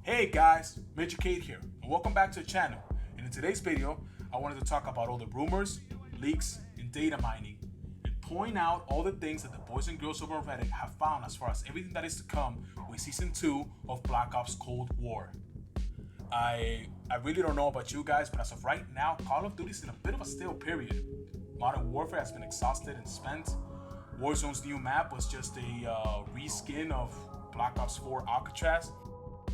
Hey guys, Kate here, and welcome back to the channel. And in today's video, I wanted to talk about all the rumors, leaks, and data mining, and point out all the things that the boys and girls over on Reddit have found as far as everything that is to come with Season 2 of Black Ops Cold War. I really don't know about you guys, but as of right now, Call of Duty is in a bit of a stale period. Modern Warfare has been exhausted and spent. Warzone's new map was just a reskin of Black Ops 4 Alcatraz.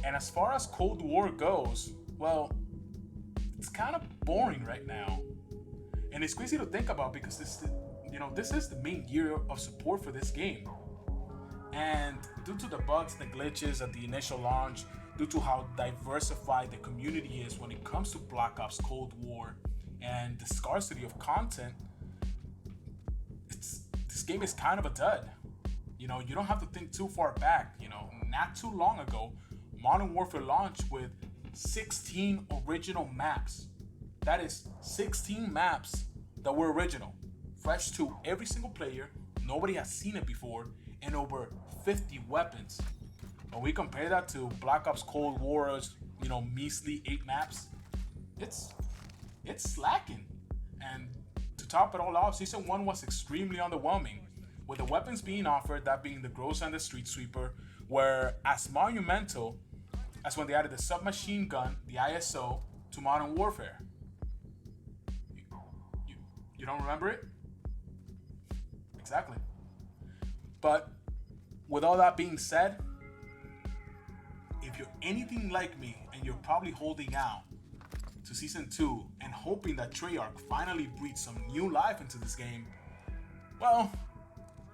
And as far as Cold War goes, well, it's kind of boring right now. And it's crazy to think about because this is the main year of support for this game. And due to the bugs and the glitches at the initial launch, due to how diversified the community is when it comes to Black Ops Cold War and the scarcity of content, this game is kind of a dud. You don't have to think too far back. Not too long ago, Modern Warfare launched with 16 original maps. That is 16 maps that were original, fresh to every single player, nobody has seen it before, and over 50 weapons. When we compare that to Black Ops Cold War's, measly 8 maps, it's slacking. And to top it all off, Season 1 was extremely underwhelming, with the weapons being offered, that being the Groza and the Street Sweeper, were as monumental as when they added the submachine gun, the ISO, to Modern Warfare. You don't remember it? Exactly. But with all that being said, if you're anything like me and you're probably holding out to Season 2 and hoping that Treyarch finally breathes some new life into this game, well,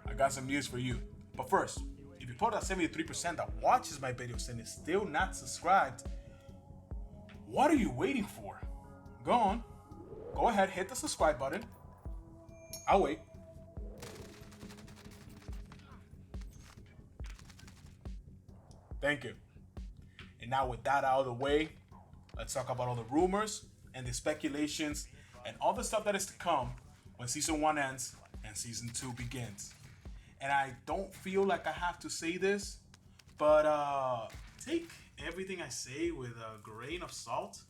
I got some news for you. But first, if you put that 73% that watches my videos and is still not subscribed, what are you waiting for? Go ahead, hit the subscribe button. I'll wait. Thank you. And now with that out of the way, let's talk about all the rumors and the speculations and all the stuff that is to come when Season 1 ends and Season 2 begins. And I don't feel like I have to say this, but take everything I say with a grain of salt.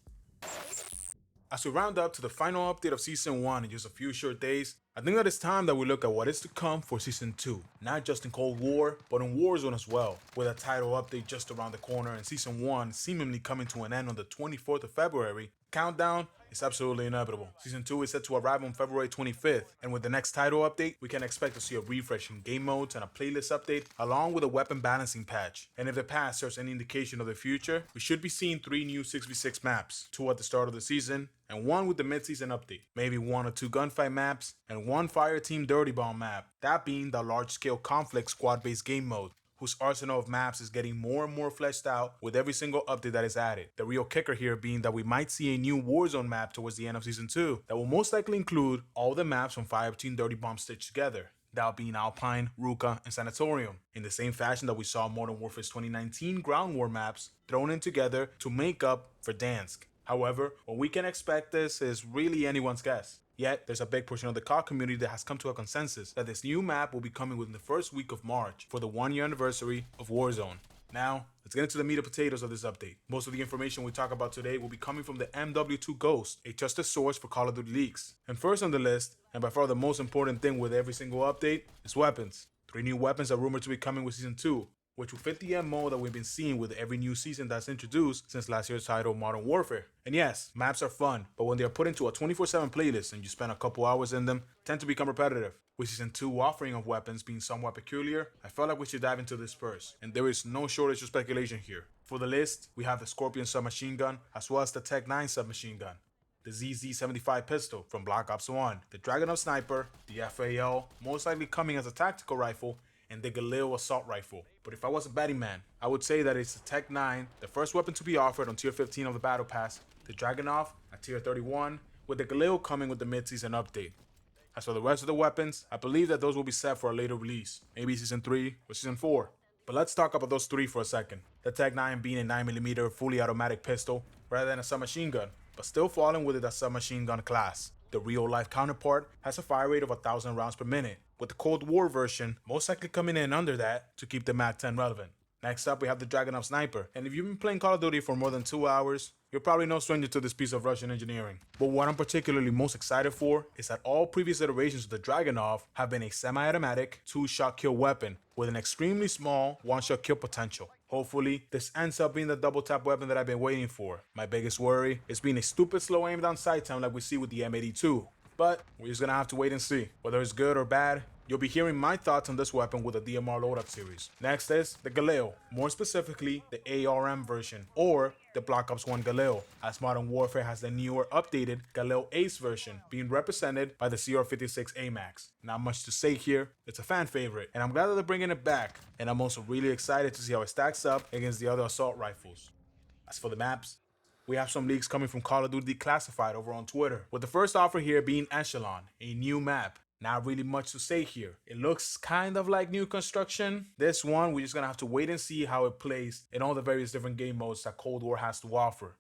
As we round up to the final update of Season 1 in just a few short days, I think that it's time that we look at what is to come for Season 2, not just in Cold War, but in Warzone as well, with a title update just around the corner and Season 1 seemingly coming to an end on the 24th of February. Countdown is absolutely inevitable. Season 2 is set to arrive on February 25th, and with the next title update, we can expect to see a refresh in game modes and a playlist update, along with a weapon balancing patch. And if the past serves any indication of the future, we should be seeing 3 new 6v6 maps, 2 at the start of the season, and 1 with the mid-season update. Maybe 1 or 2 gunfight maps, and 1 Fireteam Dirty Bomb map, that being the large-scale conflict squad-based game mode, whose arsenal of maps is getting more and more fleshed out with every single update that is added. The real kicker here being that we might see a new Warzone map towards the end of Season 2 that will most likely include all the maps from Fireteam Dirty Bomb stitched together, that being Alpine, Ruka, and Sanatorium, in the same fashion that we saw Modern Warfare's 2019 Ground War maps thrown in together to make up for Dansk. However, when we can expect this is really anyone's guess. Yet, there's a big portion of the COD community that has come to a consensus that this new map will be coming within the first week of March for the 1-year anniversary of Warzone. Now, let's get into the meat and potatoes of this update. Most of the information we talk about today will be coming from the MW2 Ghost, a trusted source for Call of Duty leaks. And first on the list, and by far the most important thing with every single update, is weapons. 3 new weapons are rumored to be coming with Season 2, which will fit the MO that we've been seeing with every new season that's introduced since last year's title, Modern Warfare. And yes, maps are fun, but when they are put into a 24/7 playlist and you spend a couple hours in them, tend to become repetitive. With Season 2 offering of weapons being somewhat peculiar, I felt like we should dive into this first, and there is no shortage of speculation here. For the list, we have the Scorpion submachine gun, as well as the Tech 9 submachine gun, the ZZ-75 pistol from Black Ops 1, the Dragunov sniper, the FAL, most likely coming as a tactical rifle, and the Galil assault rifle. But if I was a betting man, I would say that it's the Tech 9, the first weapon to be offered on Tier 15 of the Battle Pass, the Dragunov at Tier 31, with the Galil coming with the mid-season update. As for the rest of the weapons, I believe that those will be set for a later release, maybe Season 3 or Season 4. But let's talk about those 3 for a second. The Tech 9 being a 9mm fully automatic pistol rather than a submachine gun, but still falling within the submachine gun class. The real-life counterpart has a fire rate of 1,000 rounds per minute, with the Cold War version most likely coming in under that to keep the MAC-10 relevant. Next up, we have the Dragunov Sniper. And if you've been playing Call of Duty for more than 2 hours, you're probably no stranger to this piece of Russian engineering. But what I'm particularly most excited for is that all previous iterations of the Dragunov have been a semi-automatic 2-shot kill weapon with an extremely small 1-shot kill potential. Hopefully, this ends up being the double tap weapon that I've been waiting for. My biggest worry is being a stupid slow aim down sight time like we see with the M82. But we're just gonna have to wait and see. Whether it's good or bad, you'll be hearing my thoughts on this weapon with the DMR loadout series. Next is the Galil, more specifically the ARM version, or the Black Ops 1 Galil, as Modern Warfare has the newer updated Galil Ace version, being represented by the CR56 AMAX. Not much to say here, it's a fan favorite, and I'm glad that they're bringing it back, and I'm also really excited to see how it stacks up against the other assault rifles. As for the maps, we have some leaks coming from Call of Duty Declassified over on Twitter, with the first offer here being Echelon, a new map. Not really much to say here. It looks kind of like new construction. This one, we're just gonna have to wait and see how it plays in all the various different game modes that Cold War has to offer.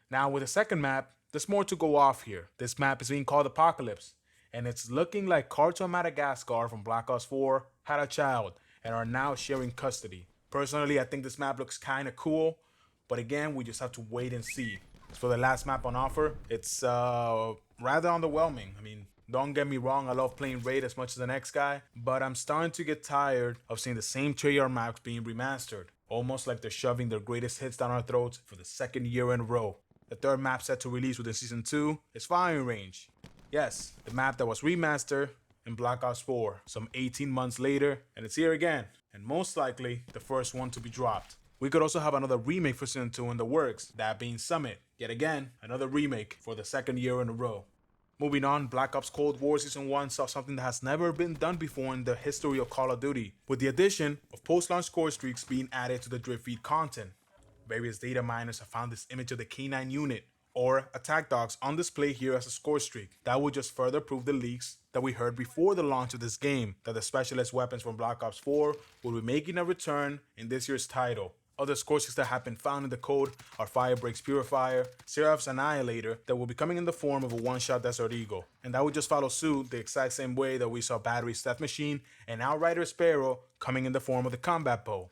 Now with the second map, there's more to go off here. This map is being called Apocalypse, and it's looking like Cartel Madagascar from Black Ops 4 had a child and are now sharing custody. Personally, I think this map looks kind of cool, but again, we just have to wait and see. As for the last map on offer, it's rather underwhelming. I mean, don't get me wrong, I love playing Raid as much as the next guy, but I'm starting to get tired of seeing the same Treyarch maps being remastered. Almost like they're shoving their greatest hits down our throats for the second year in a row. The third map set to release within Season 2 is Firing Range. Yes, the map that was remastered in Black Ops 4 some 18 months later, and it's here again, and most likely the first one to be dropped. We could also have another remake for Season 2 in the works, that being Summit. Yet again, another remake for the second year in a row. Moving on, Black Ops Cold War Season 1 saw something that has never been done before in the history of Call of Duty, with the addition of post-launch score streaks being added to the drip feed content. Various data miners have found this image of the K9 unit, or attack dogs, on display here as a score streak. That would just further prove the leaks that we heard before the launch of this game, that the specialist weapons from Black Ops 4 will be making a return in this year's title. Other score streaks that have been found in the code are Firebreak's Purifier, Seraph's Annihilator, that will be coming in the form of a one-shot Desert Eagle. And that would just follow suit the exact same way that we saw Battery's Death Machine and Outrider Sparrow coming in the form of the Combat Bow.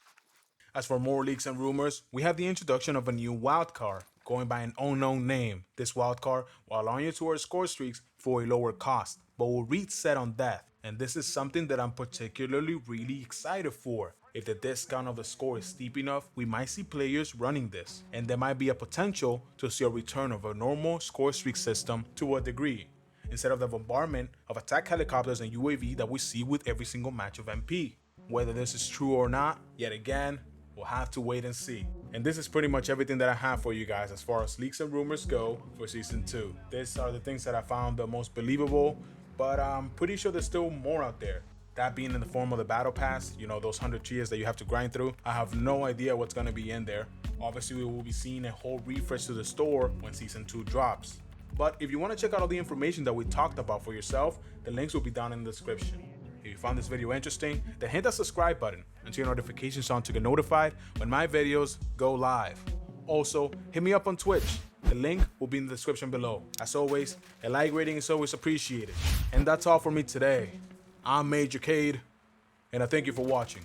As for more leaks and rumors, we have the introduction of a new Wildcard, going by an unknown name. This Wildcard will allow you to earn score streaks for a lower cost, but will reset on death. And this is something that I'm particularly really excited for. If the discount of the score is steep enough, we might see players running this, and there might be a potential to see a return of a normal score streak system to a degree, instead of the bombardment of attack helicopters and UAV that we see with every single match of MP. Whether this is true or not, yet again, we'll have to wait and see. And this is pretty much everything that I have for you guys as far as leaks and rumors go for Season 2. These are the things that I found the most believable, but I'm pretty sure there's still more out there. That being in the form of the battle pass, you know, those 100 cheers that you have to grind through. I have no idea what's going to be in there. Obviously, we will be seeing a whole refresh to the store when Season 2 drops. But if you want to check out all the information that we talked about for yourself, the links will be down in the description. If you found this video interesting, then hit that subscribe button and turn your notifications on to get notified when my videos go live. Also, hit me up on Twitch. The link will be in the description below. As always, a like rating is always appreciated. And that's all for me today. I'm Major Cade, and I thank you for watching.